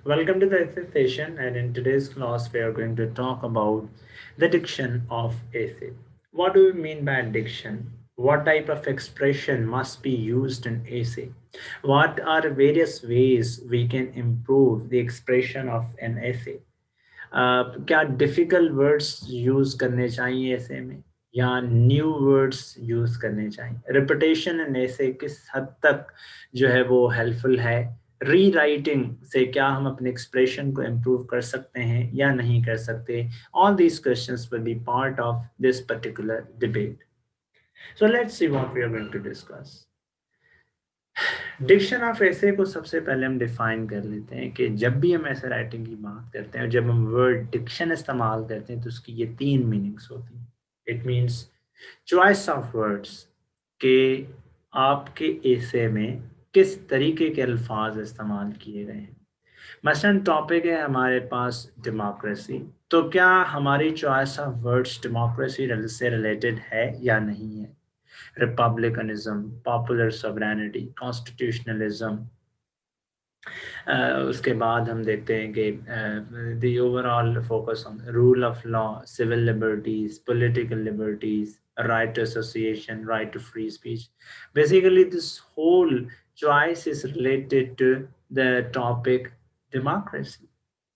Welcome to the essay session, and in today's class, we are going to talk about the diction of essay. What do we mean by diction? What type of expression must be used in essay? What are various ways we can improve the expression of an essay? क्या difficult words use करने चाहिए ऐसे में या new words use करने चाहिए repetition and ऐसे किस हद तक जो है वो हेल्पफुल है री राइटिंग से क्या हम अपने एक्सप्रेशन को इम्प्रूव कर सकते हैं या नहीं कर सकते all these questions will be part of this particular debate so let's see what we are going to discuss diction of essay को सबसे पहले हम डिफाइन कर लेते हैं कि जब भी हम ऐसे राइटिंग की बात करते हैं और जब हम वर्ड डिक्शन इस्तेमाल करते हैं तो उसकी ये तीन मीनिंग्स होती हैं it means choice of words के आपके ऐसे में किस तरीके के अल्फाज इस्तेमाल किए गए हैं मसलन टॉपिक है हमारे पास डेमोक्रेसी तो क्या हमारी चॉइस ऑफ वर्ड्स डेमोक्रेसी से रिलेटेड है या नहीं है रिपब्लिकनिज्म पॉपुलर सॉवरेनिटी कॉन्स्टिट्यूशनलिज्म उसके बाद हम देखते हैं कि the overall focus on rule of law civil liberties political liberties right to association right to free speech basically this whole choice is related to the topic democracy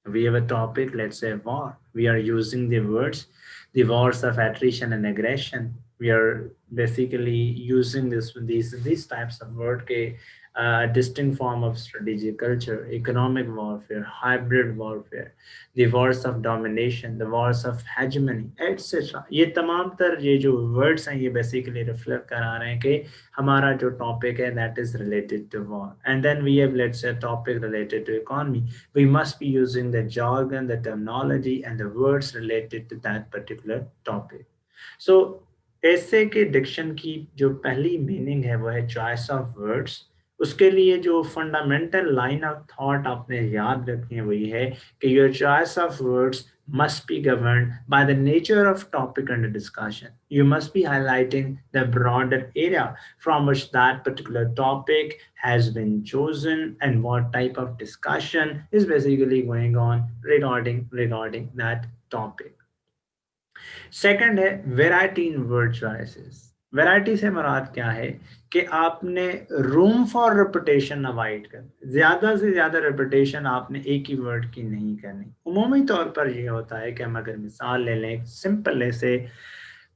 we have a topic let's say war we are using the words the wars of attrition and aggression we are basically using these types of word ke a distinct form of strategic culture, economic warfare, hybrid warfare, the wars of domination, the wars of hegemony, etc. ये तमाम तर ये जो words हैं ये basically reflect करा रहे हैं कि हमारा जो topic है that is related to war. And then we have let's say a topic related to economy. We must be using the jargon, the terminology and the words related to that particular topic. So ऐसे के Dickson की जो पहली meaning है वो है choice of words उसके लिए जो फंडामेंटल लाइन ऑफ थॉट आपने याद रखनी है वही है कि your choice of words must be governed by the nature of topic under discussion. You must be highlighting the broader area from which that particular topic has been chosen and what type of discussion is basically going on regarding that topic. Second है variety in word choices variety से मुराद क्या है कि आपने room for repetition avoid कर ज्यादा से ज्यादा रिपीटेशन आपने एक ही वर्ड की नहीं करनी उमूमी तौर पर यह होता है कि हम अगर मिसाल ले लें सिंपल ऐसे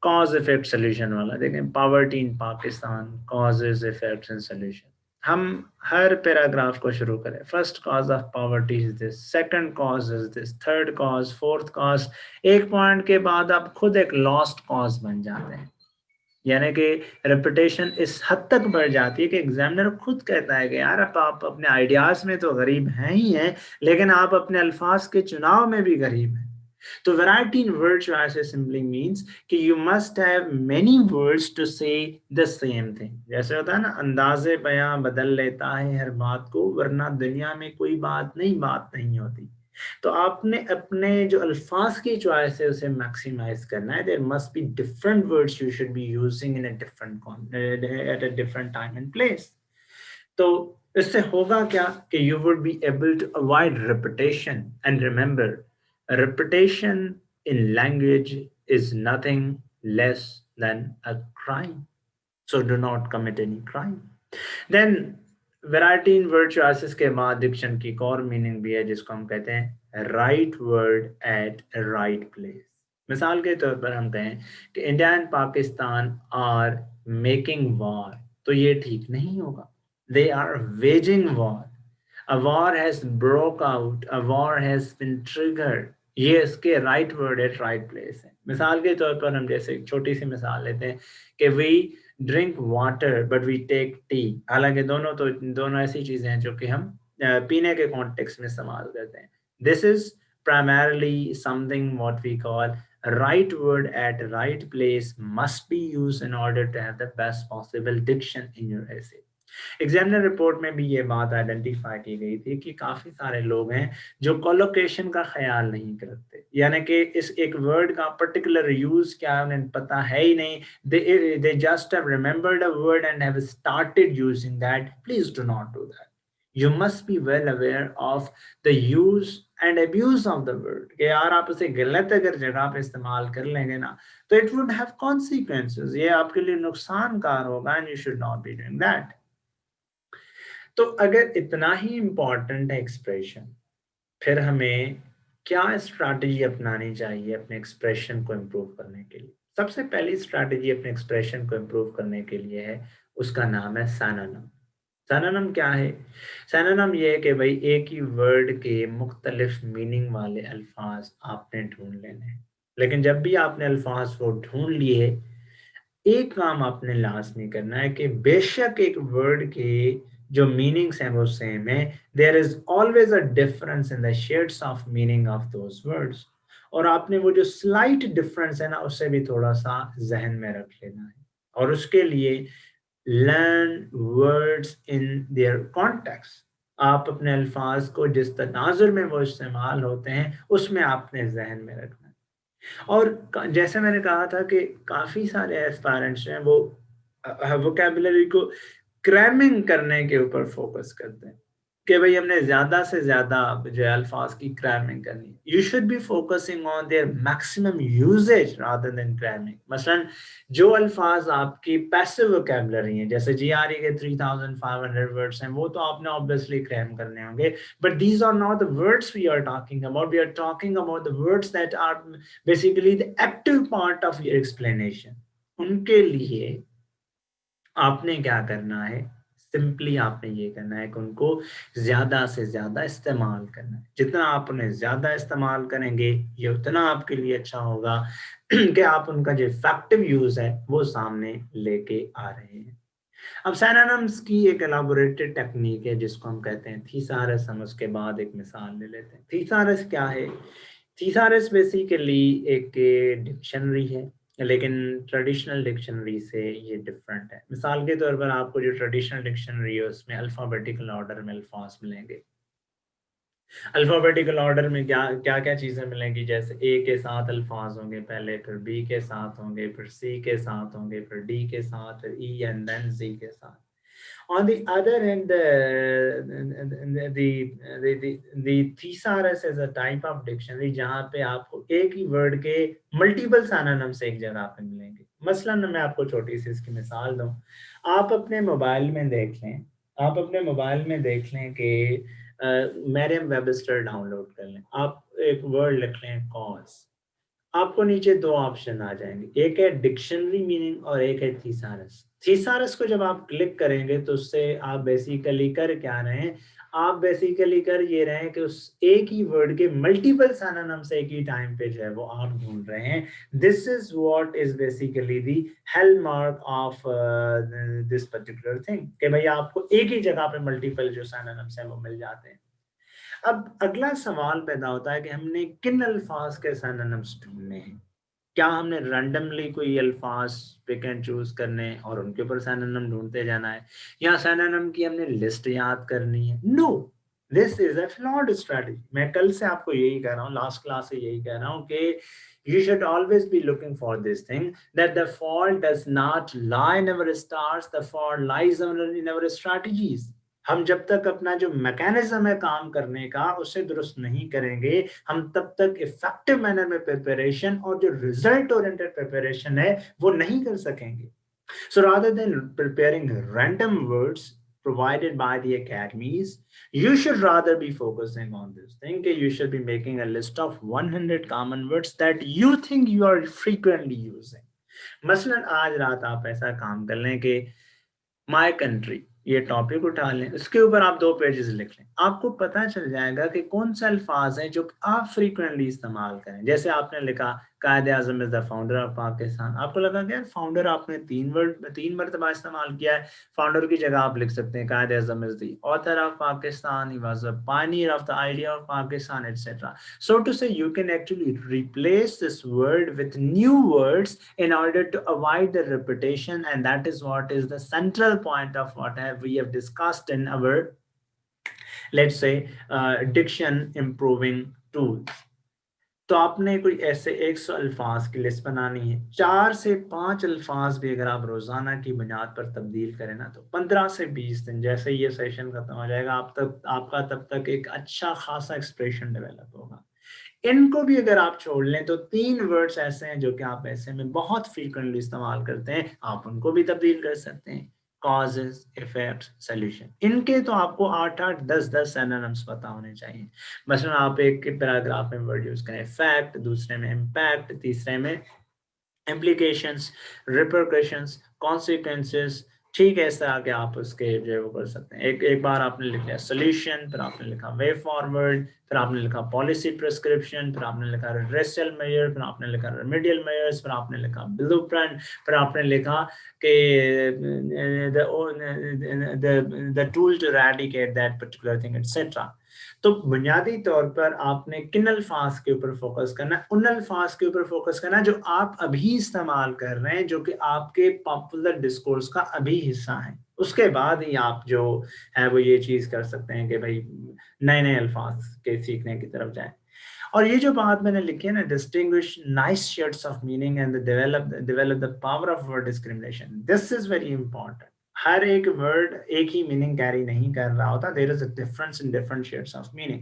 कॉज इफेक्ट सोल्यूशन वाला देखें poverty in Pakistan causes effects and solution हम हर पैराग्राफ को शुरू करें first cause of poverty is this second cause is this third cause fourth cause एक पॉइंट के बाद आप खुद एक लॉस्ट कॉज बन जाते हैं यानी कि रेपुटेशन इस हद तक बढ़ जाती है कि एग्जामिनर खुद कहता है कि यार अब आप अपने आइडियाज में तो गरीब हैं ही हैं लेकिन आप अपने अल्फाज के चुनाव में भी गरीब हैं तो variety in word choices simply means कि you must have many words to say the same thing जैसे होता है ना अंदाजे बयां बदल लेता है हर बात को वरना दुनिया में कोई बात नहीं होती तो आपने अपने जो अल्फाज की चॉइस है उसे मैक्सिमाइज करना है there must be different words you should be using in a different at a different time and place तो इससे होगा क्या कि you would be able to avoid repetition and remember repetition in language is nothing less than a crime so do not commit any crime then variety in word choices के बाद Dickson की एक और मीनिंग भी है जिसको हम कहते हैं right word at right place मिसाल के तौर पर हम कहें कि India and Pakistan are making war तो ये ठीक नहीं होगा they are waging war a war has broke out a war has been triggered ये इसके right word at right place है मिसाल के तौर पर हम जैसे एक छोटी सी मिसाल लेते हैं कि we drink water but we take tea हालांकि दोनों ऐसी चीजें हैं जो कि हम पीने के कॉन्टेक्स्ट में इस्तेमाल करते हैं this is primarily something what we call right word at right place must be used in order to have the best possible diction in your essay examiner report में भी ये बात आइडेंटिफाई की गई थी कि काफी सारे लोग हैं जो कोलोकेशन का ख्याल नहीं करते यानी कि इस एक वर्ड का पर्टिकुलर यूज क्या है उन्हें पता है ही नहीं they just have remembered a word and have started using that please do not do that You must be well aware of the use and abuse of the word. कि यार आप उसे गलत अगर जगह पे इस्तेमाल कर लेंगे ना, तो it would have consequences. ये आपके लिए नुकसानकार होगा, and you should not be doing that. तो अगर इतना ही इम्पोर्टेंट है एक्सप्रेशन, फिर हमें क्या स्ट्रैटेजी अपनानी चाहिए अपने एक्सप्रेशन को इम्प्रूव करने के लिए? सबसे पहली स्ट्रैटेजी अपने एक्सप्रेशन को इम्प्रूव करने के लिए है, उसका नाम है सिनोनिम। सिनोनिम क्या है? सिनोनिम ये है कि भाई एक ही वर्ड के मुख्तलिफ मीनिंग वाले अल्फाज आपने ढूंढ लेने हैं। लेकिन जब भी आपने अल्फाज को ढूंढ लिए, एक काम आपने लाजमी करना है कि बेशक एक वर्ड के जो मीनिंग्स हैं वो सेम है, there is always a difference in the shades of meaning of those words, और आपने वो जो स्लाइट डिफरेंस है ना, उससे भी थोड़ा सा जहन में रख लेना है। और उसके लिए learn words in their context. आप अपने अल्फाज को जिस तनाजुर में वो इस्तेमाल होते हैं उसमें आपने जहन में रखना है। और जैसे मैंने कहा था कि काफ़ी सारे एस्पायरेंट्स हैं वो वोकेबुलरी को क्रैमिंग करने के ऊपर फोकस करते हैं कि भाई हमने ज़्यादा से ज़्यादा जो है अल्फाज की क्रैमिंग करनी है। You should be focusing on their maximum usages rather than cramming. मसलन जो अल्फाज आपकी पैसिव वोकेबुलरी हैं, जैसे जीआरई के 3500 वर्ड्स हैं, वो तो आपने ऑब्वियसली क्रैम करने होंगे, but these are not the words we are talking about. We are talking about the words that are basically the active part of your explanation. उनके लिए आपने क्या करना है? सिंपली आपने ये करना है कि उनको ज्यादा से ज्यादा इस्तेमाल करना है। जितना आप उन्हें ज्यादा इस्तेमाल करेंगे, ये उतना आपके लिए अच्छा होगा कि आप उनका जो इफेक्टिव यूज है वो सामने लेके आ रहे हैं। अब सिनोनिम्स की एक एलाबोरेटेड टेक्निक है जिसको हम कहते हैं थीसारस। हम उसके बाद एक मिसाल ले लेते हैं। थीसारस क्या है? थीसारस बेसिकली एक डिक्शनरी है, लेकिन ट्रेडिशनल डिक्शनरी से ये डिफरेंट है। मिसाल के तौर पर आपको जो ट्रेडिशनल डिक्शनरी है उसमें अल्फ़ाबेटिकल ऑर्डर में अल्फाज मिलेंगे। अल्फ़ाबेटिकल ऑर्डर में क्या क्या क्या चीज़ें मिलेंगी? जैसे ए के साथ अल्फाज होंगे पहले, फिर बी के साथ होंगे, फिर सी के साथ होंगे, फिर डी के साथ, फिर ई एंड देन जी के साथ। On the other hand, the thesaurus is a type of dictionary जहाँ पे आपको एक ही वर्ड के मल्टीपल synonyms एक जगह पे मिलेंगे। मसलन मैं आपको छोटी सी इसकी मिसाल दूं। आप अपने मोबाइल में देख लें, आप अपने मोबाइल में देख लें कि मैरियम वेबस्टर डाउनलोड कर लें। आप एक वर्ड लिख लें कॉज, आपको नीचे दो ऑप्शन आ जाएंगे, एक है डिक्शनरी मीनिंग और एक है थीसारस। थीसारस को जब आप क्लिक करेंगे तो उससे आप बेसिकली कर क्या रहे हैं? आप बेसिकली कर ये रहे हैं कि उस एक ही वर्ड के मल्टीपल सिनोनिम्स एक ही टाइम पे जो है वो आप ढूंढ रहे हैं। This is what is basically the hallmark of this particular thing कि भाई आपको एक ही जगह पे मल्टीपल जो सिनोनिम्स हैं वो मिल जाते हैं। अब अगला सवाल पैदा होता है कि हमने किन अल्फाज के सिनोनिम्स ढूंढने हैं? क्या हमने रैंडमली कोई अल्फाज पिक एंड चूज करने हैं और उनके ऊपर सिनोनिम ढूंढते जाना है, या सिनोनिम की हमने लिस्ट याद करनी है? No, this is a flawed strategy. मैं कल से आपको यही कह रहा हूँ, लास्ट क्लास से यही कह रहा हूँ कि you should always be looking for this thing, that the fault does not lie in our stars, the fault lies in our strategies. हम जब तक अपना जो मैकेनिज्म है काम करने का उसे दुरुस्त नहीं करेंगे, हम तब तक इफेक्टिव मैनर में प्रिपरेशन और जो रिजल्ट ओरिएंटेड प्रिपरेशन है वो नहीं कर सकेंगे। So rather than preparing random words provided by the academies, you should rather be focusing on this thing. You should be making a list of 100 common words that you think you are frequently using. मसलन आज रात आप ऐसा काम कर लें कि my country ये टॉपिक उठा लें, उसके ऊपर आप 2 पेजेस लिख लें। आपको पता चल जाएगा कि कौन से अल्फाज हैं जो आप फ्रीक्वेंटली इस्तेमाल करें। जैसे आपने लिखा Quaid Azam is the founder of Pakistan, आपको लगा कि यार फाउंडर आपने 3 मरतबा इस्तेमाल किया है, फाउंडर की जगह आप लिख सकते हैं Quaid Azam is the author of Pakistan, he was a pioneer of the idea of Pakistan, etcetera. So to say, you can actually replace this word with new words in order to avoid the repetition, and that is what is the central point of what we have discussed in our, let's say, diction improving tools. तो आपने कोई ऐसे 100 अल्फाज की list बनानी है, 4 से 5 अल्फाज भी अगर आप रोजाना की बुनियाद पर तब्दील करें ना, तो 15 से 20 दिन, जैसे ये सेशन खत्म हो जाएगा आप तक, आपका तब तक एक अच्छा खासा एक्सप्रेशन डेवलप होगा। इनको भी अगर आप छोड़ लें तो 3 वर्ड्स ऐसे हैं जो कि आप ऐसे में बहुत फ्रीक्वेंटली इस्तेमाल करते हैं, आप उनको भी तब्दील कर सकते हैं। कॉजेज, इफेक्ट्स, सोल्यूशन, इनके तो आपको 8-8, 10-10 सिनोनिम्स पता होने चाहिए। मसलन आप एक पैराग्राफ में वर्ड यूज करें फैक्ट, दूसरे में इम्पैक्ट, तीसरे में implications, repercussions, consequences, ठीक है, इस तरह के आप उसके जो है वो कर सकते हैं। एक एक बार आपने लिख लिया सोल्यूशन, फिर आपने लिखा वे फॉरवर्ड, फिर आपने लिखा पॉलिसी प्रिस्क्रिप्शन, फिर आपने लिखा रेड्रेसल मेजर, फिर आपने लिखा रेमेडियल मेजर्स, फिर आपने लिखा ब्लूप्रिंट, फिर आपने लिखा कि the tool to eradicate that particular thing etcetera. तो बुनियादी तौर पर आपने किन अल्फाज के ऊपर फोकस करना है, उन अल्फाज के ऊपर फोकस करना है जो आप अभी इस्तेमाल कर रहे हैं, जो कि आपके पॉपुलर डिस्कोर्स का अभी हिस्सा है। उसके बाद ही आप जो है वो ये चीज कर सकते हैं कि भाई नए नए अल्फाज के सीखने की तरफ जाएं। और ये जो बात मैंने लिखी है ना, distinguish nice shades of meaning and develop the power of word discrimination, this is very important. हर एक वर्ड एक ही मीनिंग कैरी नहीं कर रहा होता, there is a difference in different shades of meaning.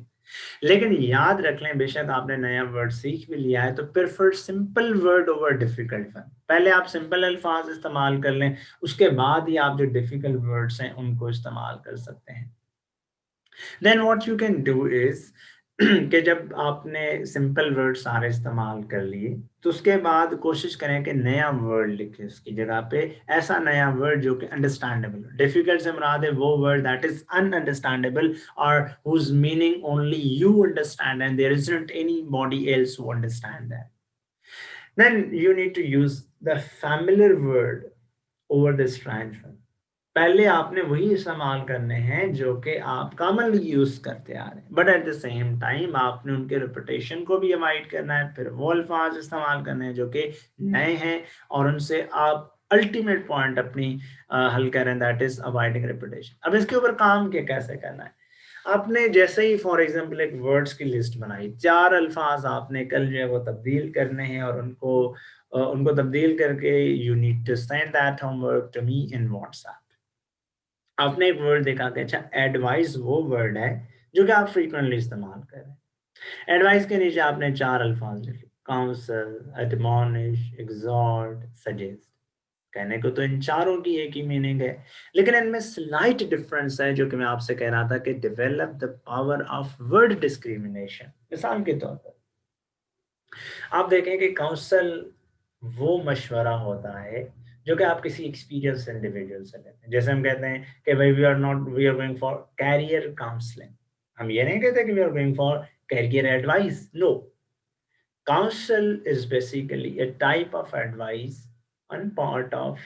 लेकिन याद रख लें, बेशक आपने नया वर्ड सीख भी लिया है, तो prefer simple word over difficult one. पहले आप सिंपल अल्फाज इस्तेमाल कर लें, उसके बाद ही आप जो डिफिकल्ट वर्ड्स हैं उनको इस्तेमाल कर सकते हैं। Then what you can do is कि जब आपने सिंपल वर्ड सारे इस्तेमाल कर लिए, तो उसके बाद कोशिश करें कि नया वर्ड लिखें उसकी जगह पे, ऐसा नया वर्ड जो कि अंडरस्टैंडेबल हो। डिफिकल्ट से मुराद है वो वर्ड दैट इज अनअंडरस्टैंडेबल और whose meaning only you understand and there isn't anybody else who understand that. Then you need to use the familiar word over the strange one. पहले आपने वही इस्तेमाल करने हैं जो कि आप कॉमनली यूज करते आ रहे हैं, but at the same time आपने उनके रिपीटेशन को भी अवॉइड करना है। फिर वो अल्फाज इस्तेमाल करने हैं जो कि नए हैं और उनसे आप अल्टीमेट पॉइंट अपनी हल करें, दैट इज अवॉइडिंग रिपीटेशन। अब इसके ऊपर काम के कैसे करना है, आपने जैसे ही फॉर एग्जांपल एक वर्ड्स की लिस्ट बनाई, 4 अल्फाज आपने कल जो है वो तब्दील करने हैं और उनको तब्दील करके you need to send that homework to me in WhatsApp. आपने एक वर्ड देखा कि अच्छा एडवाइस वो वर्ड है जो कि आप फ्रीक्वेंटली इस्तेमाल कर रहे हैं। एडवाइस के नीचे आपने 4 अल्फाज लिखे, काउंसल, एडमॉनिश, एग्जॉर्ट, सजेस्ट। कहने को तो इन चारों की एक ही मीनिंग है, लेकिन इनमें स्लाइट डिफरेंस है जो कि मैं आपसे कह रहा था कि develop the power of word discrimination. मिसाल के तौर पर आप देखें कि काउंसल वो मशवरा होता है जो कि आप किसी एक्सपीरियंस इंडिविजुअल से लेते हैं। जैसे हम कहते हैं कि भाई we are going for career counselling, हम ये नहीं कहते कि we are going for career advice. No, counsel is basically a type of advice on part of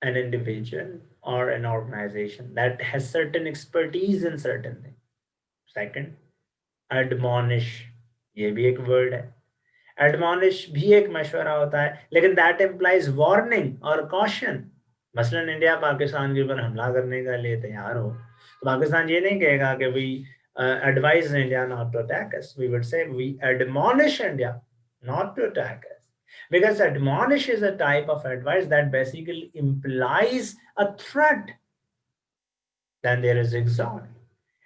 an individual or an organization that has certain expertise in certain things. Second, admonish, ये भी एक word है। एडमॉनिश भी एक मशवरा होता है, लेकिन दैट इम्प्लाइज वार्निंग और कॉशन। मसलन इंडिया पाकिस्तान के ऊपर हमला करने के लिए तैयार हो, तो पाकिस्तान ये नहीं कहेगा कि we advise India not to attack us. We would say we admonish India not to attack us. Because admonish is a type of advice that basically implies a threat. Then there is exhort.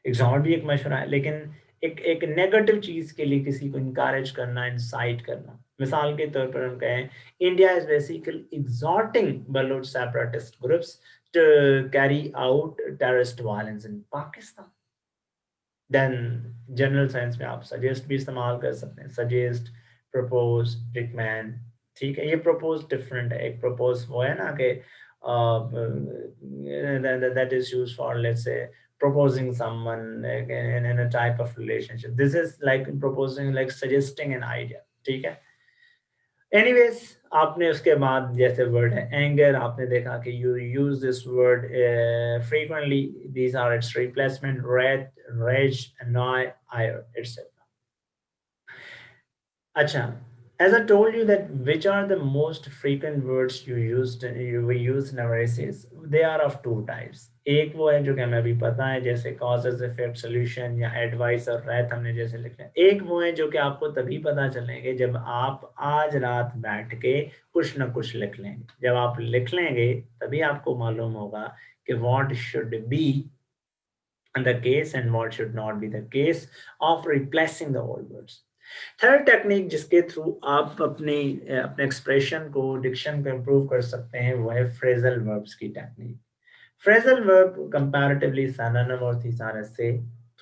Exhort भी एक मशवरा है, लेकिन एक negative चीज के लिए किसी को इनकरेज करना, इंसाइट करना। मिसाल के तौर पर हम कहें, India is basically exhorting Baloch separatist groups to carry out terrorist violence in Pakistan. Then general science में आप सजेस्ट भी इस्तेमाल कर सकते हैं, सजेस्ट, प्रपोज, रिकमेंड। ठीक है, ये प्रपोज डिफरेंट है। एक प्रपोज वो है ना कि that is used for let's say proposing someone in a type of relationship. This is like proposing, like suggesting an idea. ठीक है। एनीवेज, आपने उसके बाद जैसे वर्ड है एंगर, आपने देखा कि you use this word frequently, these are its replacement, red, rage, annoy, ire, etc. अच्छा, as I told you that which are the most frequent words we use in our essays, they are of two types. एक वो है जो कि हमें अभी पता है, जैसे कॉजेज इफेक्ट सोल्यूशन या एडवाइस और रायत हमने जैसे लिखे हैं। एक वो है जो कि आपको तभी पता चलेंगे जब आप आज रात बैठ के कुछ ना कुछ लिख लेंगे। जब आप लिख लेंगे तभी आपको मालूम होगा कि what should be the case and what should not be the case of replacing the old words. Third technique जिसके थ्रू आप अपने अपने एक्सप्रेशन को, डिक्शन को इम्प्रूव कर सकते हैं, वो है फ्रेजल वर्ब्स की technique. Phrasal verb comparatively synonym और थिसारस से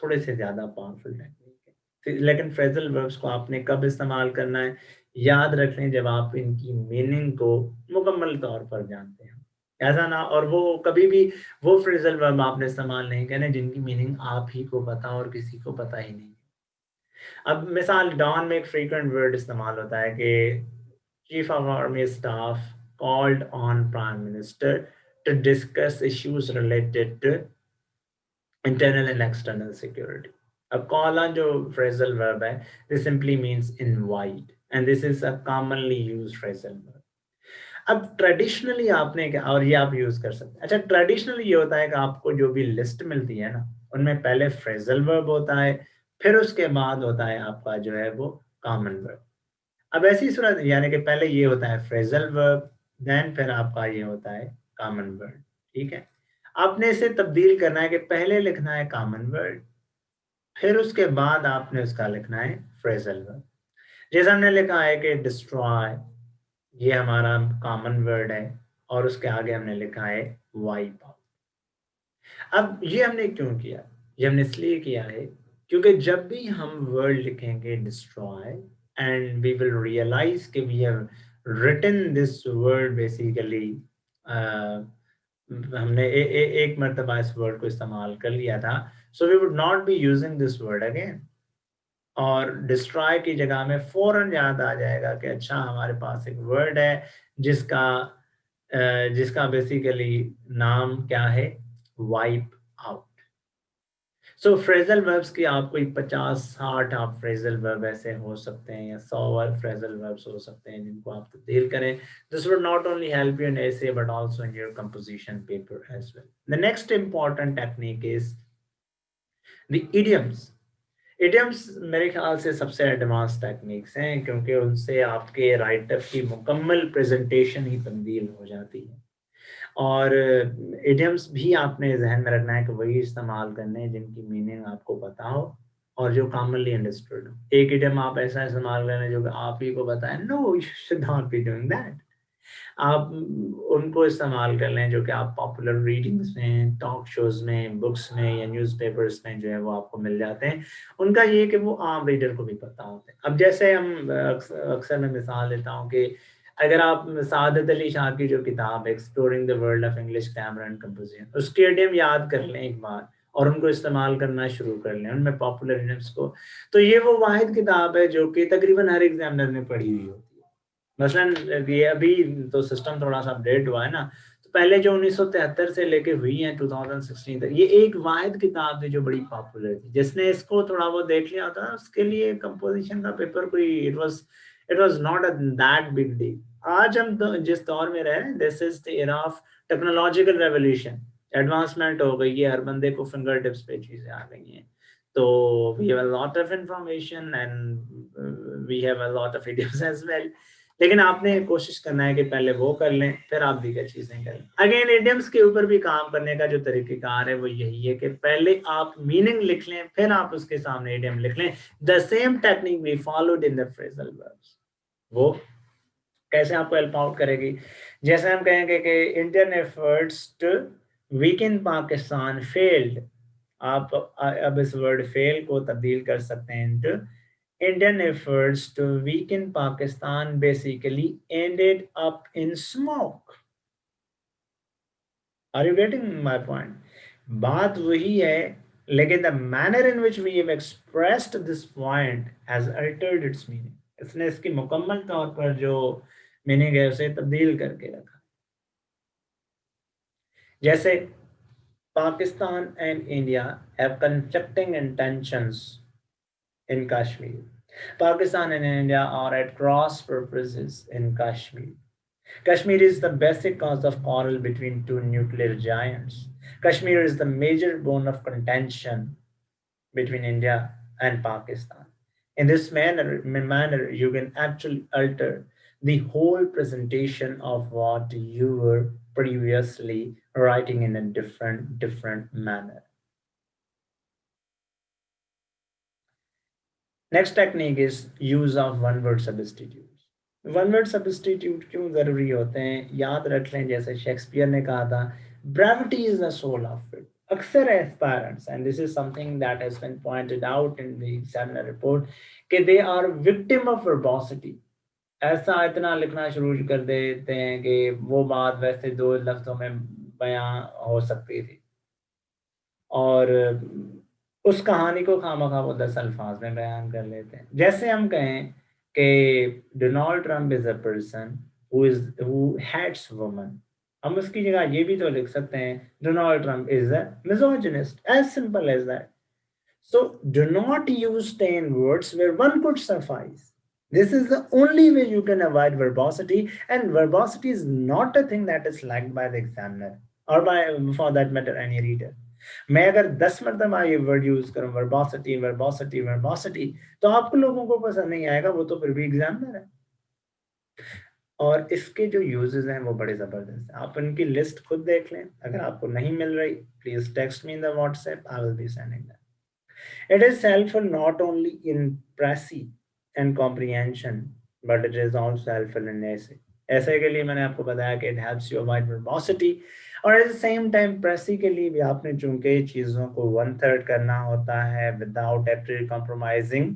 थोड़े से ज्यादा पावरफुल टेक्निक है, लेकिन फ्रेजल वर्ब्स को आपने कब इस्तेमाल करना है, याद रख लें जब आप इनकी मीनिंग को मुकम्मल तौर पर जानते हैं। ऐसा ना, और वो कभी भी वो फ्रेजल वर्ब आपने इस्तेमाल नहीं करने जिनकी मीनिंग आप ही को पता और किसी को पता ही नहीं। अब मिसाल डॉन में एक फ्रीक्वेंट वर्ड इस्तेमाल होता है कि chief of army staff called on prime minister to discuss issues related to internal and external security. अब कॉल ऑन जो फ्रेजल वर्ब है, this simply means invite and this is a commonly used phrasal verb. अब traditionally आपने क्या, और ये आप use कर सकते हैं। अच्छा, ट्रेडिशनली ये होता है कि आपको जो भी लिस्ट मिलती है ना, उनमें पहले फ्रेजल वर्ब होता है, फिर उसके बाद होता है आपका जो है वो कॉमन वर्ब। अब ऐसी सूरत यानी कि पहले ये होता है फ्रेजल वर्ब, देन फिर आपका ये होता है कॉमन वर्ड। ठीक है, आपने इसे तब्दील करना है कि पहले लिखना है कॉमन वर्ड, फिर उसके बाद आपने उसका लिखना है फ्रेजल वर्ब। जैसे हमने लिखा है कि डिस्ट्रॉय, ये हमारा कॉमन वर्ड है, और उसके आगे हमने लिखा है वाइप आउट। अब ये हमने क्यों किया, ये हमने इसलिए किया है क्योंकि जब भी हम वर्ड लिखेंगे destroy and we will realise कि we have written this word basically, हमने एक मर्तबा इस वर्ड को इस्तेमाल कर लिया था, so we would not be using this word again, और डिस्ट्रॉय की जगह में फौरन याद आ जाएगा कि अच्छा हमारे पास एक वर्ड है जिसका जिसका बेसिकली नाम क्या है, वाइप आउट। सो फ्रेजल वर्ब्स की आप कोई 50-60 आप फ्रेजल वर्ब ऐसे हो सकते हैं, या 100 फ्रेजल वर्ब्स हो सकते हैं जिनको आप तब्दील करें। This would not only help you in essay but also in your composition paper as well. The next important technique is the idioms. Idioms मेरे ख्याल से सबसे एडवांस टेक्निक्स हैं, क्योंकि उनसे आपके राइटर की मुकम्मल प्रेजेंटेशन ही तब्दील हो जाती है। और इडियम्स भी आपने जहन में रखना है कि वही इस्तेमाल करने हैं जिनकी मीनिंग आपको पता हो और जो कॉमनली अंडरस्टूड हो। एक इडियम आप ऐसा इस्तेमाल करना जो कि आप ही को पता है, no you should not be doing that. आप उनको इस्तेमाल कर लें जो कि आप पॉपुलर रीडिंग्स में, टॉक शोज में, बुक्स में या न्यूज़पेपर्स में जो है वो आपको मिल जाते हैं। उनका ये कि वो आम रीडर को भी पता होते हैं। अब जैसे हम अक्सर मैं मिसाल लेता हूँ कि अगर आप सादत अली शाह की जो किताब exploring the world of English grammar and composition, उसके इडियम याद कर लें एक बार और उनको इस्तेमाल करना शुरू कर लें, उनमें पॉपुलर इडियम्स को, तो ये वो वाहिद किताब है जो कि तकरीबन हर एग्जामिनर ने पढ़ी हुई होती है। मसलन ये अभी तो सिस्टम थोड़ा सा अपडेट हुआ है ना, तो पहले जो 1973 से लेके हुई है 2016 तक, ये एक वाहिद किताब थी जो बड़ी पॉपुलर थी। जिसने इसको थोड़ा बहुत देख लिया था उसके लिए कंपोजिशन का पेपर कोई it was not that big deal. आज हम जिस दौर में रहे, this is the era of technological revolution. Advancement हो गई है, हर बंदे को फिंगर टिप्स पे चीजें आ गई हैं, तो we have a lot of information and we have a lot of idioms as well. लेकिन आपने कोशिश करना है कि पहले वो कर लें फिर आप दीगर चीजें करें। अगेन इडियम्स के ऊपर भी काम करने का जो तरीकेकार है वो यही है कि पहले आप मीनिंग लिख लें, फिर आप उसके सामने इडियम लिख लें। The same technique we followed in the phrasal verbs. वो कैसे आपको हेल्प आउट करेगी, जैसे हम कहेंगे कि Indian efforts to weaken Pakistan failed, आप अब इस वर्ड फेल को तब्दील कर सकते हैं into Indian efforts to weaken Pakistan basically ended up in smoke. Are you getting my point? बात वही है, लेकिन the manner in which we have expressed this point has altered its meaning. इसने इसकी मुकम्मल तौर पर जो मीनिंग है उसे तब्दील करके रखा। जैसे Pakistan and India have conflicting intentions in Kashmir. Pakistan and India are at cross purposes in Kashmir. Kashmir is the basic cause of quarrel between two nuclear giants. Kashmir is the major bone of contention between India and Pakistan. In this manner, you can actually alter the whole presentation of what you were previously writing in a different manner. Next technique is use of one word substitutes. One word substitute क्यों ज़रूरी होते हैं, याद रख लें जैसे Shakespeare ने कहा था, brevity is the soul of it. अक्सर aspirants, and this is something that has been pointed out in the examiner report, कि they are victim of verbosity. ऐसा इतना लिखना शुरू कर देते हैं कि वो बात वैसे दो लफ्जों में बयां हो सकती थी और उस कहानी को खामखा वो 10 अल्फाज में बयान कर लेते हैं। जैसे हम कहें कि Donald Trump is a person who hates woman, हम उसकी जगह ये भी तो लिख सकते हैं Donald Trump is a misogynist, as simple as that. So do not use 10 words where one could suffice. This is the only way you can avoid verbosity, and verbosity is not a thing that is liked by the examiner or by, for that matter, any reader. मैं अगर 10 मरतबा ये word use करूं वर्बोसिटी वर्बोसिटी वर्बोसिटी, तो आपको लोगों को पसंद नहीं आएगा, वो तो फिर भी एग्जामिनर है। और इसके जो यूजेस हैं वो बड़े जबरदस्त हैं, आप उनकी लिस्ट खुद देख लें। अगर आपको नहीं मिल रही, please text me in the WhatsApp, I will be sending that. It is helpful not only in pracy and comprehension, but it is also helpful in essay. ऐसे के लिए मैंने आपको बताया कि it helps you avoid verbosity, और at the same time pracy के लिए भी आपने चूंकि चीज़ों को 1/3 करना होता है without actually compromising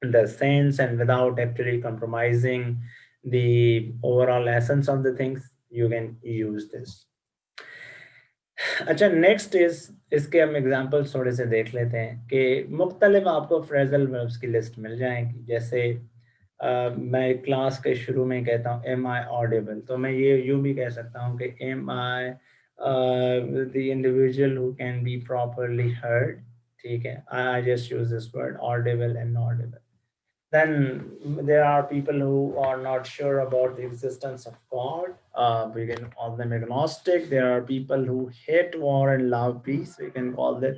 the sense and without actually compromising the overall essence of the things, you can use this. अच्छा, नेक्स्ट इज, इसके हम एग्जांपल्स थोड़े से देख लेते हैं कि मुख्तलिफ आपको फ्रेजल वर्ब्स की लिस्ट मिल जाएगी। जैसे मैं क्लास के शुरू में कहता हूँ एम आई ऑडिबल, तो मैं ये यूँ भी कह सकता हूँ कि am I the individual who can be properly heard. ठीक है, I just use this word audible and audible. Then there are people who are not sure about the existence of God. We can call them agnostic. There are people who hate war and love peace. We can call them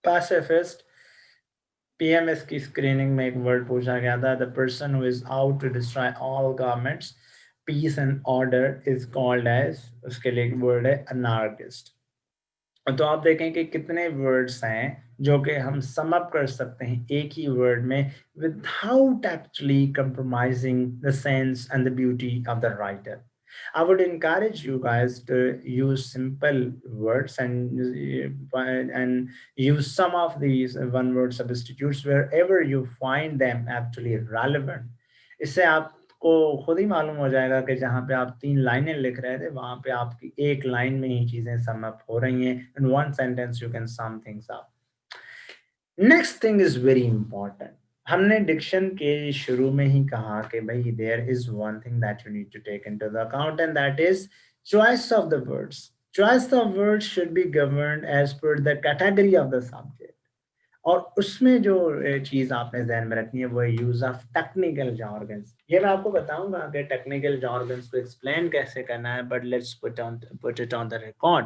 pacifist. PMS की screening में एक word पूछा गया था, the person who is out to destroy all governments, peace and order is called as, उसके लिए एक word है anarchist। तो आप देखें कि कितने वर्ड्स हैं जो कि हम सम अप कर सकते हैं एक ही वर्ड में without actually compromising the sense and the beauty of the writer. I would encourage you guys to use simple words and use some of these one word substitutes wherever you find them actually relevant. इससे आपको खुद ही मालूम हो जाएगा कि जहाँ पे आप 3 लाइनें लिख रहे थे वहाँ पे आपकी एक लाइन में ही चीजें सम अप हो रही हैं। In one sentence you can sum things up. Next thing is very important. हमने डिक्शन के शुरू में ही कहा कि भाई there is one thing that you need to take into the account, and that is choice of the words. Choice of words should be governed as per the category of the subject. और उसमें जो चीज़ आपने ध्यान में रखनी है वो है यूज ऑफ टेक्निकल जॉर्गन्स। ये मैं आपको बताऊंगा कि टेक्निकल जॉर्गन्स को एक्सप्लेन कैसे करना है, but let's put it on the record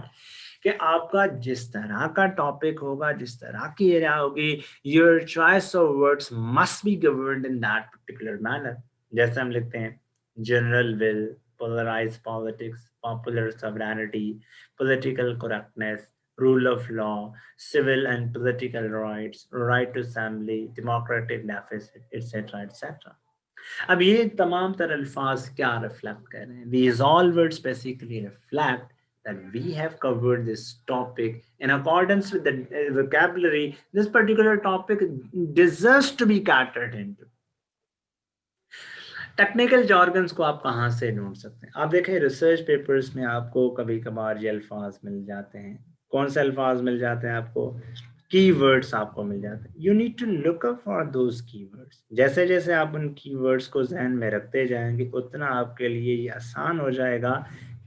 कि आपका जिस तरह का टॉपिक होगा, जिस तरह की एरिया होगी, your choice of words must be governed in that particular manner. जैसे हम लिखते हैं general will, polarized politics, popular sovereignty, political correctness, rule of law, civil and political rights, right to assembly, democratic deficit, etc. etc. अब ये तमाम तर अल्फाज क्या रिफ्लेक्ट कर रहे हैं? These all words basically reflect that we have covered this topic in accordance with the vocabulary. This particular topic deserves to be catered into. Technical jargons को आप कहाँ से ढूंढ सकते हैं? आप देखें रिसर्च पेपर्स में आपको कभी कभार ये अल्फाज मिल जाते हैं। कौन से अल्फाज मिल जाते हैं आपको? कीवर्ड्स आपको मिल जाते हैं। You need to look up for those keywords. जैसे जैसे आप उन कीवर्ड्स को जहन में रखते जाएंगे उतना आपके लिए ये आसान हो जाएगा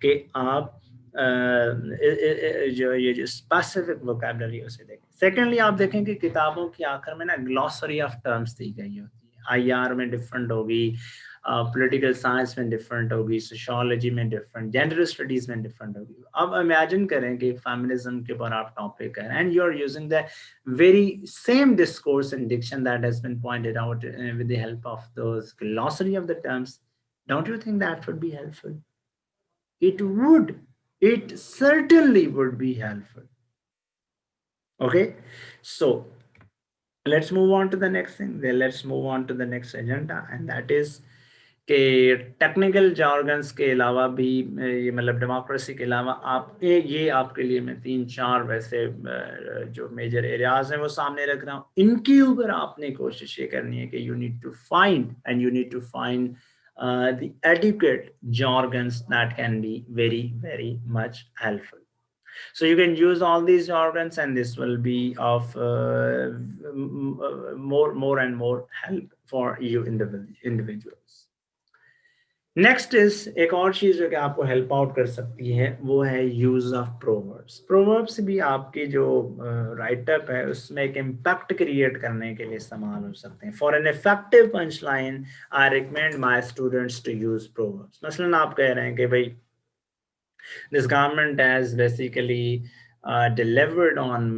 कि आप जो स्पेसिफिक वोकैबुलरी उसे देखें। सेकेंडली आप देखें कि किताबों की आखिर में ना ग्लॉसरी ऑफ टर्म्स दी गई होती है। IR में डिफरेंट होगी, पॉलिटिकल साइंस में डिफरेंट होगी, सोशोलॉजी में डिफरेंट, जेंडर स्टडीज में डिफरेंट होगी. अब इमेजिन करें कि फेमिनिज्म के ऊपर आप टॉपिक है and you are using the very same discourse and diction that has been pointed out with the help of those glossary of the terms. Don't you think that would be helpful? It would. It certainly would be helpful. Okay, so let's move on to the next thing. Then let's move on to the next agenda, and that is कि technical jargons के अलावा भी ये मतलब democracy के अलावा आप ये आपके लिए मैं 3-4 वैसे जो मेजर एरियाज हैं वो सामने रख रहा हूँ. इनके ऊपर आपने कोशिश ये करनी है कि you need to find the adequate jargons that can be very much helpful. So you can use all these jargons and this will be of more and more help for you individuals. Next is एक और चीज जो कि आपको help out कर सकती है वो है यूज ऑफ प्रोवर्ब्स. प्रोवर्ब्स भी आपकी जो राइटअप है उसमें एक इम्पैक्ट क्रिएट करने के लिए इस्तेमाल हो सकते हैं. For an effective punch line I recommend my students to use proverbs. मसलन आप कह रहे हैं कि भाई this government has basically delivered on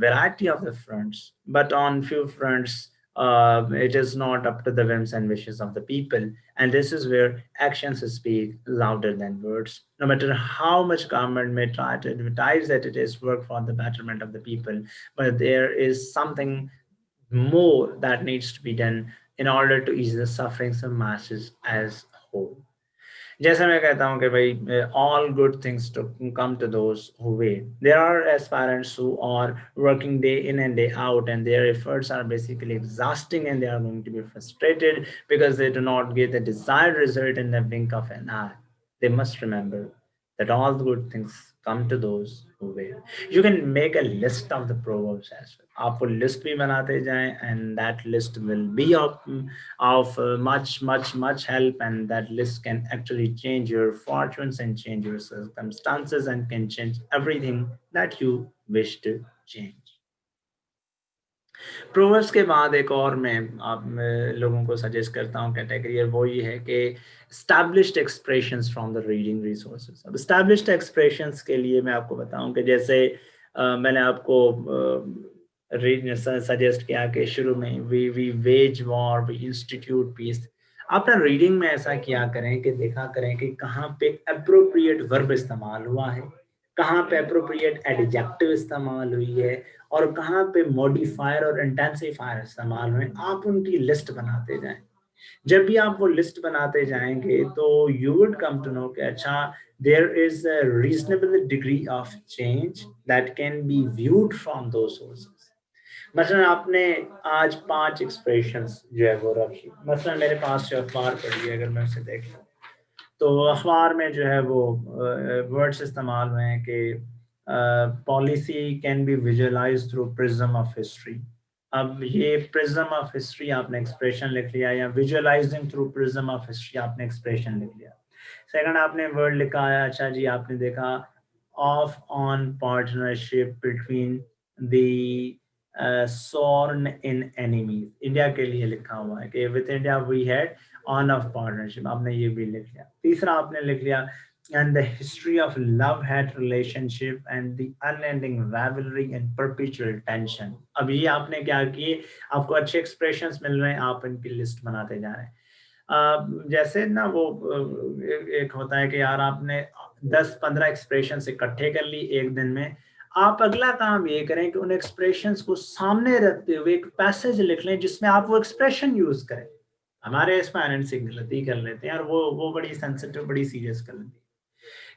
variety of the fronts, but on few fronts it is not up to the whims and wishes of the people, and this is where actions speak louder than words. No matter how much government may try to advertise that it is work for the betterment of the people, but there is something more that needs to be done in order to ease the sufferings of masses as a whole. जैसे मैं कहता हूँ कि भाई all good things to come to those who wait. There are aspirants who are working day in and day out and their efforts are basically exhausting and they are going to be frustrated because they do not get the desired result in the blink of an eye. They must remember that all the good things come to those who wait. You can make a list of the proverbs as well. आप वो list भी बनाते जाएं and that list will be of much help, and that list can actually change your fortunes and change your circumstances and can change everything that you wish to change. Proverbs के बाद एक और मैं लोगों को सजेस्ट करता हूँ category, वो ये है कि established expressions from the reading resources. अब established expressions के लिए मैं आपको बताऊं कि जैसे मैंने आपको सजेस्ट किया कि शुरू में we wage war, we institute peace. आप ना रीडिंग में ऐसा किया करें कि देखा करें कि कहाँ पे अप्रोप्रिएट वर्ब इस्तेमाल हुआ है, कहाँ पे अप्रोप्रिएट एडजेक्टिव इस्तेमाल हुई है और कहाँ पे मॉडिफायर और इंटेंसिफायर इस्तेमाल हुए. आप उनकी लिस्ट बनाते जाएं. जब भी आप वो लिस्ट बनाते जाएंगे तो you would come to know कि अच्छा there is a reasonable degree of change that can be viewed from two sources. मसलन आपने आज 5 एक्सप्रेशंस जो है वो रखी. मसलन मेरे पास जो अखबार पड़ी है, अगर मैं उसे देखूं तो अखबार में जो है वो वर्ड्स इस्तेमाल हुए हैं कि policy can be visualize through prism of history. अब ये प्रिज्म ऑफ हिस्ट्री आपने एक्सप्रेशन लिख लिया, या visualizing through prism of history आपने एक्सप्रेशन लिख लिया. सेकंड आपने वर्ड लिखा है, अच्छा जी आपने देखा off on partnership between the sworn in enemies. India के लिए लिखा हुआ है कि with India we had on off partnership, आपने ये भी लिख लिया. तीसरा आपने लिख लिया and the history of love-hate relationship and the unending rivalry and perpetual tension. अब ये आपने क्या किए, आपको अच्छे एक्सप्रेशंस मिल रहे हैं, आप इनकी लिस्ट बनाते जा रहे हैं. जैसे ना वो एक होता है कि यार आपने 10-15 एक्सप्रेशन इकट्ठे कर ली एक दिन में. आप अगला काम ये करें कि उन एक्सप्रेशंस को सामने रखते हुए एक पैसेज लिख लें जिसमें आप वो एक्सप्रेशन यूज करें. हमारे पेरेंट्स एक गलती कर लेते हैं और वो बड़ी सेंसिटिव, बड़ी सीरियस कर लेते हैं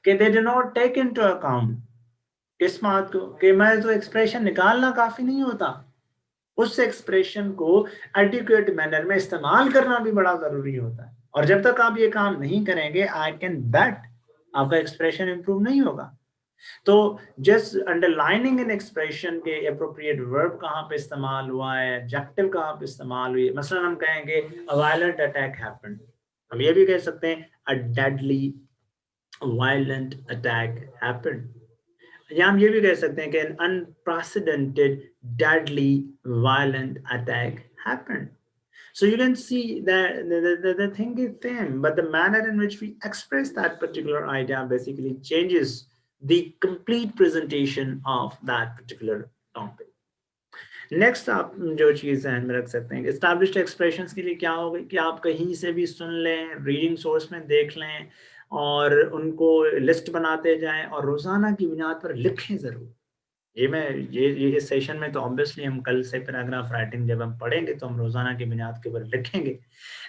कि they do not take into account इस बात को कि मैं तो एक्सप्रेशन निकालना काफी नहीं होता, उस एक्सप्रेशन को एडिक्वेट मैनर में इस्तेमाल करना भी बड़ा जरूरी होता है. और जब तक आप ये काम नहीं करेंगे आई कैन बेट आपका एक्सप्रेशन इंप्रूव नहीं होगा. तो जस्ट अंडरलाइनिंग इन एक्सप्रेशन के अप्रोप्रिएट वर्ब कहाँ पे इस्तेमाल हुआ है, एडजेक्टिव कहाँ पे इस्तेमाल हुई है. मसलन हम कहेंगे अ वायलेंट अटैक हैपेंड, हम ये भी कह सकते हैं a deadly violent attack happened. या हम ये भी कह सकते हैं कि an unprecedented deadly violent attack happened. So you can see that the thing is same, but the manner in which we express that particular idea basically changes the complete presentation of that particular topic. Next आप जो चीज़ ध्यान में रख सकते हैं, established expressions के लिए क्या होगा कि आप कहीं से भी सुन लें, रीडिंग सोर्स में देख लें और उनको लिस्ट बनाते जाएं और रोजाना की बुनियाद पर लिखें ज़रूर। ये मैं ये इस सेशन में तो ऑब्वियसली हम कल से पैराग्राफ राइटिंग जब हम पढ़ेंगे तो हम रोजाना की बुनियाद के ऊपर लिखेंगे,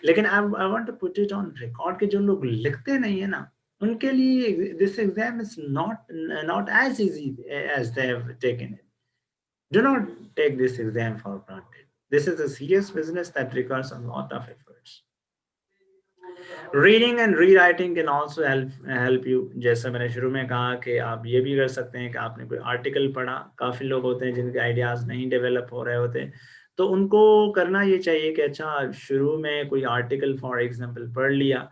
लेकिन I want to put it on record कि जो लोग लिखते नहीं है ना, उनके लिए this exam is not as easy as they have taken it. Do not take this exam for granted. This is a serious business that requires a lot of efforts. Reading and rewriting can also help you. जैसे मैंने शुरू में कहा कि आप ये भी कर सकते हैं कि आपने कोई आर्टिकल पढ़ा, काफ़ी लोग होते हैं जिनके आइडियाज़ नहीं डेवलप हो रहे होते, तो उनको करना ये चाहिए कि अच्छा शुरू में कोई आर्टिकल फॉर एग्जांपल पढ़ लिया,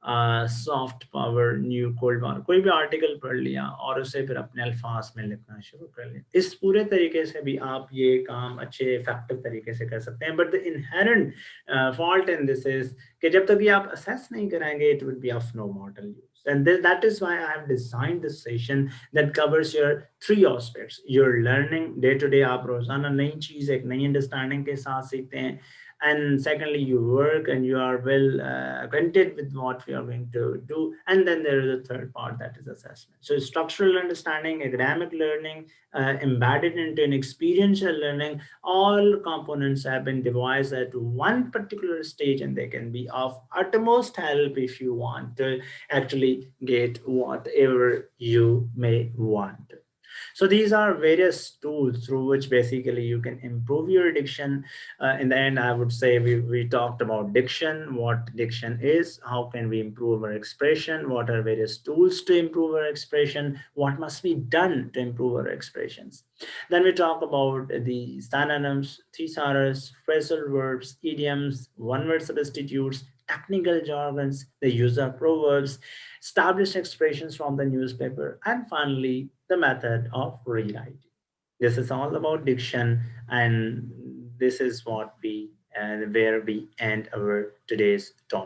soft power new cold power, कोई भी आर्टिकल पढ़ लिया और उसे फिर अपने अल्फाज में लिखना शुरू कर लिया। इस पूरे तरीके से भी आप ये काम अच्छे इफेक्टिव तरीके से कर सकते हैं। But the inherent fault in this is कि जब तक ये आप असेस नहीं कराएंगे, it will be of no model use. And that is why I have designed this session that covers your three aspects. Your learning day to day, आप रोजाना नई चीज एक नई अंडरस्टैंडिंग के साथ सीखते हैं, and secondly you work and you are well acquainted with what we are going to do, and then there is a third part, that is assessment. So structural understanding, academic learning, embedded into an experiential learning, all components have been devised at one particular stage, and they can be of utmost help if you want to actually get whatever you may want. So these are various tools through which basically you can improve your diction. In the end, I would say we talked about diction, what diction is, how can we improve our expression, what are various tools to improve our expression, what must be done to improve our expressions. Then we talk about the synonyms, thesaurus, phrasal verbs, idioms, one-word substitutes, technical jargons, the use of proverbs, established expressions from the newspaper, and finally, the method of rewriting. This is all about diction, and this is what we where we end our today's topic.